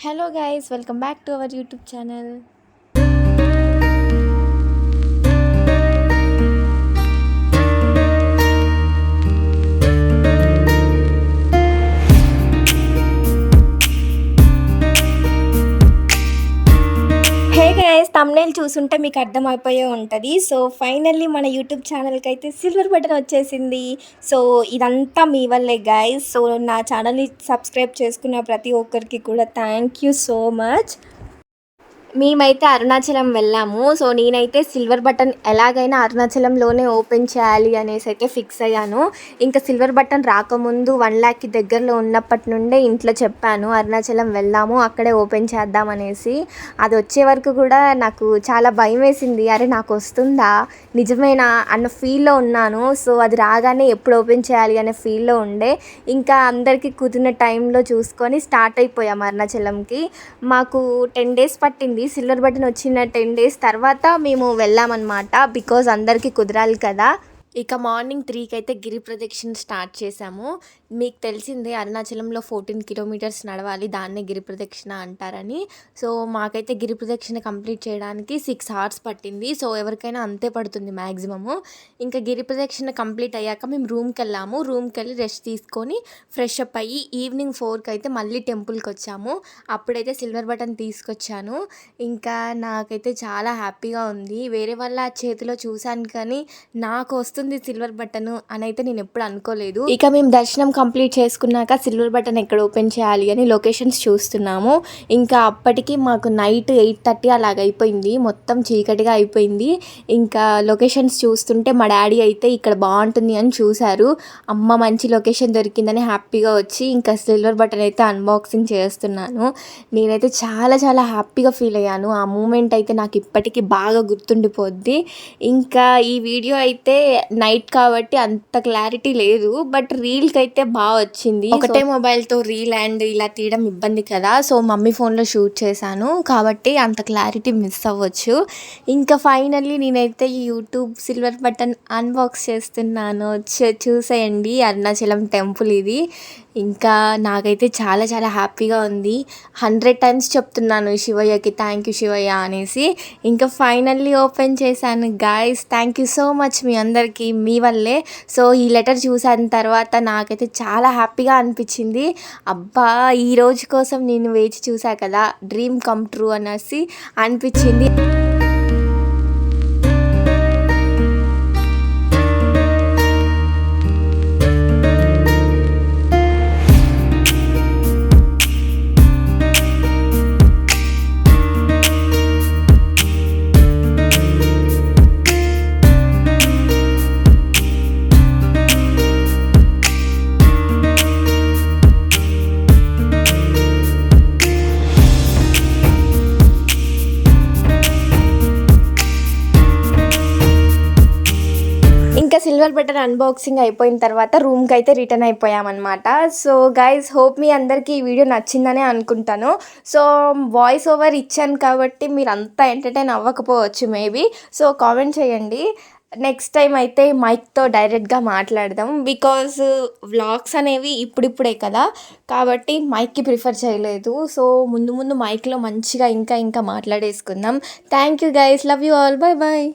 Hello guys, welcome back to our YouTube channel. Hey guys, thumbnail చూసుంటే మీకు అర్థమైపోయే ఉంటుంది. So finally మన YouTube ఛానల్కి అయితే సిల్వర్ బటన్ వచ్చేసింది. సో ఇదంతా మీ వల్లే గైస్. సో నా ఛానల్ని సబ్స్క్రైబ్ చేసుకున్న ప్రతి ఒక్కరికి కూడా థ్యాంక్ యూ సో మచ్. మేమైతే అరుణాచలం వెళ్ళాము. సో నేనైతే సిల్వర్ బటన్ ఎలాగైనా అరుణాచలంలోనే ఓపెన్ చేయాలి అనేసి అయితే ఫిక్స్ అయ్యాను. ఇంకా సిల్వర్ బటన్ రాకముందు 1,00,000కి దగ్గరలో ఉన్నప్పటి నుండే ఇంట్లో చెప్పాను, అరుణాచలం వెళ్దాము, అక్కడే ఓపెన్ చేద్దాం అనేసి. అది వచ్చే వరకు కూడా నాకు చాలా భయం వేసింది. అరే నాకు వస్తుందా, నిజమేనా అన్న ఫీల్లో ఉన్నాను. సో అది రాగానే ఎప్పుడు ఓపెన్ చేయాలి అనే ఫీల్లో ఉండే. ఇంకా అందరికీ కుదిరిన టైంలో చూసుకొని స్టార్ట్ అయిపోయాం అరుణాచలంకి. మాకు 10 days పట్టింది. సిల్వర్ బటన్ వచ్చిన 10 days తర్వాత మేము వెళ్ళామన్నమాట. బికాజ్ అందరికీ కుదరాలి కదా. ఇక మార్నింగ్ 3కి అయితే గిరి ప్రదక్షిణ స్టార్ట్ చేశాము. మీకు తెలిసిందే అరుణాచలంలో 14 kilometers నడవాలి, దాన్నే గిరి ప్రదక్షిణ అంటారని. సో మాకైతే గిరి ప్రదక్షిణ కంప్లీట్ చేయడానికి 6 hours పట్టింది. సో ఎవరికైనా అంతే పడుతుంది మ్యాక్సిమము. ఇంకా గిరి ప్రదక్షిణ కంప్లీట్ అయ్యాక మేము రూమ్కి వెళ్ళాము. రూమ్కి వెళ్ళి రెస్ట్ తీసుకొని ఫ్రెష్ అప్ అయ్యి ఈవినింగ్ 4కి అయితే మళ్ళీ టెంపుల్కి వచ్చాము. అప్పుడైతే సిల్వర్ బటన్ తీసుకొచ్చాను. ఇంకా నాకైతే చాలా హ్యాపీగా ఉంది. వేరే వాళ్ళ చేతిలో చూశాను కానీ నాకు వస్తుంది సిల్వర్ బటన్ అని అయితే నేను ఎప్పుడు అనుకోలేదు. ఇక మేము దర్శనం కంప్లీట్ చేసుకున్నాక సిల్వర్ బటన్ ఎక్కడ ఓపెన్ చేయాలి అని లొకేషన్స్ చూస్తున్నాము. ఇంకా అప్పటికి మాకు నైట్ 8:30 అలాగ అయిపోయింది, మొత్తం చీకటిగా అయిపోయింది. ఇంకా లొకేషన్స్ చూస్తుంటే మా డాడీ అయితే ఇక్కడ బాగుంటుంది అని చూశారు. అమ్మ మంచి లొకేషన్ దొరికిందని హ్యాపీగా వచ్చి ఇంకా సిల్వర్ బటన్ అయితే అన్బాక్సింగ్ చేస్తున్నాను. నేనైతే చాలా చాలా హ్యాపీగా ఫీల్ అయ్యాను. ఆ మూమెంట్ అయితే నాకు ఇప్పటికీ బాగా గుర్తుండిపోద్ది. ఇంకా ఈ వీడియో అయితే నైట్ కాబట్టి అంత క్లారిటీ లేదు, బట్ రీల్కి అయితే బాగా వచ్చింది. ఒకటే మొబైల్తో రీల్ అండ్ ఇలా తీయడం ఇబ్బంది కదా. సో మమ్మీ ఫోన్లో షూట్ చేశాను కాబట్టి అంత క్లారిటీ మిస్ అవ్వచ్చు. ఇంకా ఫైనల్లీ నేనైతే ఈ యూట్యూబ్ సిల్వర్ బటన్ అన్బాక్స్ చేస్తున్నాను. చూసేయండి, అరుణాచలం టెంపుల్ ఇది. ఇంకా నాకైతే చాలా చాలా హ్యాపీగా ఉంది. 100 times చెప్తున్నాను శివయ్యకి థ్యాంక్ యూ శివయ్య అనేసి. ఇంకా ఫైనల్లీ ఓపెన్ చేశాను guys. Thank you so much మీ అందరికీ, మీ వల్లే. సో ఈ లెటర్ చూసిన తర్వాత నాకైతే చాలా హ్యాపీగా అనిపించింది. అబ్బా ఈ రోజు కోసం నేను వేచి చూసా కదా, డ్రీమ్ కమ్ ట్రూ అనేసి అనిపించింది. ఇంకా సిల్వర్ బటన్ అన్బాక్సింగ్ అయిపోయిన తర్వాత రూమ్కి అయితే రిటర్న్ అయిపోయామన్నమాట. సో గైస్, హోప్ మీ అందరికీ ఈ వీడియో నచ్చిందనే అనుకుంటాను. సో వాయిస్ ఓవర్ ఇచ్చాను కాబట్టి మీరు అంతా ఎంటర్టైన్ అవ్వకపోవచ్చు మేబీ. సో కామెంట్ చేయండి. నెక్స్ట్ టైం అయితే మైక్తో డైరెక్ట్గా మాట్లాడదాం. బికాజ్ వ్లాగ్స్ అనేవి ఇప్పుడిప్పుడే కదా, కాబట్టి మైక్కి ప్రిఫర్ చేయలేదు. సో ముందు ముందు మైక్లో మంచిగా ఇంకా మాట్లాడేసుకుందాం. Thank you guys, love you all, bye bye.